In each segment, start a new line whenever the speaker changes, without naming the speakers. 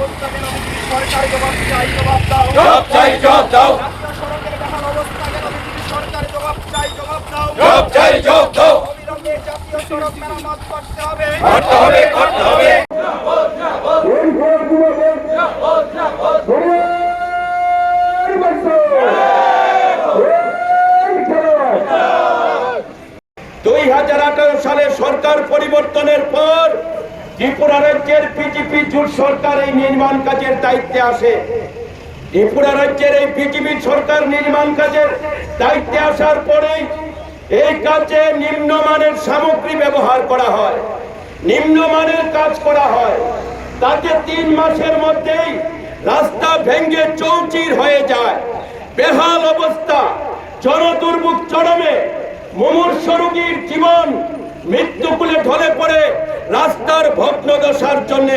অবস্থা কেন বিজেপি সরকার জবাব চাই, জবাব দাও।
জবাব চাই, জবাব দাও।
জাতীয় সড়কের বেহাল অবস্থা কেন বিজেপি সরকার জবাব চাই, জবাব দাও।
জবাব চাই, জবাব দাও।
অবিলম্বে জাতীয় সড়ক মেরামত করতে হবে।
করতে হবে, করতে হবে। দুই 2018 সালে সরকার পরিবর্তনের পর ত্রিপুরা রাজ্যের বিজেপি জোট সরকার এই নির্মাণ কাজের দায়িত্বে আসে। ত্রিপুরা রাজ্যের এই বিজেপি সরকার নির্মাণ কাজের দায়িত্বে আসার পরেই এই কাজে নিম্নমানের সামগ্রী ব্যবহার করা হয়, নিম্নমানের কাজ করা হয়। তাতে 3 মাসের মধ্যেই রাস্তা ভেঙে চৌচির হয়ে যায়, বেহাল অবস্থা, জনদুর্ভোগ চরমে, মুমূর্ষ রোগীর জীবন মৃত্যুকুলে ঢলে পড়ে রাস্তার ভগ্নদশার জন্য।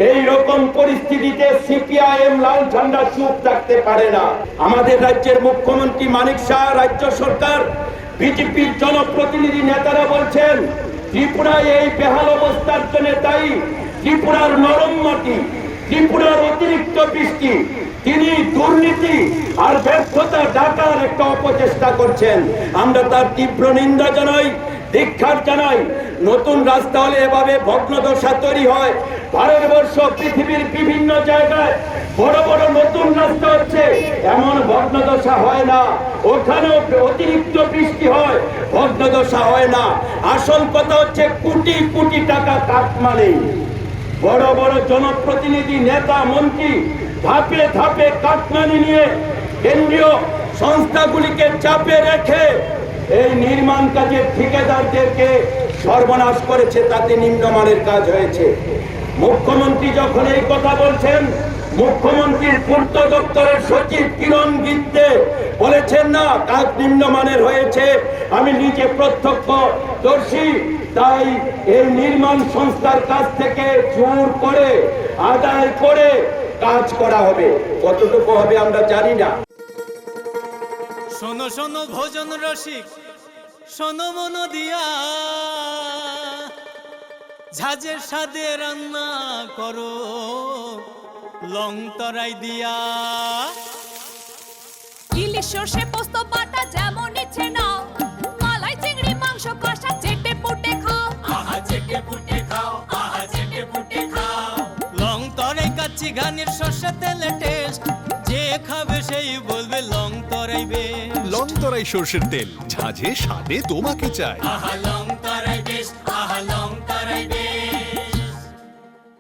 এই রকম পরিস্থিতিতে সিপিআইএম লাল ঝান্ডা চুপ থাকতে পারে না। আমাদের রাজ্যের মুখ্যমন্ত্রী মানিক শাহ, রাজ্য সরকার, বিজেপির জনপ্রতিনিধি নেতারা বলছেন ত্রিপুরায় এই বেহাল অবস্থার জন্য দায়ী ত্রিপুরার নরম মাটি, ত্রিপুরার অতিরিক্ত বৃষ্টি। তিনি দুর্নীতি আর ব্যর্থতা ঢাকার একটা অপচেষ্টা করছেন। আমরা তার তীব্র নিন্দা জানাই, ধিক্কার জানাই। নতুন রাস্তা হলে এভাবে ভগ্নদশা তৈরি হয়। ভারতবর্ষ পৃথিবীর বিভিন্ন জায়গায় বড় বড় নতুন রাস্তা হচ্ছে, এমন ভগ্নদশা হয় না। ওখানেও অতিরিক্ত বৃষ্টি হয়, ভগ্নদশা হয় না। আসল কথা হচ্ছে কোটি কোটি টাকা কাটমানি। বড় বড় জনপ্রতিনিধি, নেতা, মন্ত্রী ধাপে ধাপে কাটমানি নিয়ে কেন্দ্রীয় সংস্থাগুলিকে চাপে রেখে এই নির্মাণ কাজের ঠিকাদারদেরকে সর্বনাশ করেছে। তাতে নিম্নমানের কাজ হয়েছে। মুখ্যমন্ত্রী যখন এই কথা বলছেন, মুখ্যমন্ত্রীর পূর্ত দপ্তরের সচিব কিরণ গিত্তে বলেছেন না কাজ নিম্নমানের হয়েছে, আমি নিজে প্রত্যক্ষদর্শী। তাই এই নির্মাণ সংস্থার কাছ থেকে জোর করে আদায় করে কাজ করা হবে। কতটুকু হবে আমরা জানি না।
শোনো শোনো ভোজন রসিক, শোনো মন দিয়া, ঝাঁঝের স্বাদে রান্না করো লং তরাই দিয়া।
ইলিশ সর্ষে পোস্ত বাটা যেমন ইচ্ছে নাও, মালাই চিংড়ি মাংস কষা চেটে পুটে খাও।
আহা চেটে পুটে খাও, আহা চেটে পুটে খাও। লং তরাই কাচ্চি ঘানির সর্ষে তেলে টেস্ট, যে খাবে সেই বলবে লং তরাই বেশ।
লং তরাই সর্ষের তেল, ঝাঁঝে স্বাদে তোমাকে চাই।
আহা লং তরাই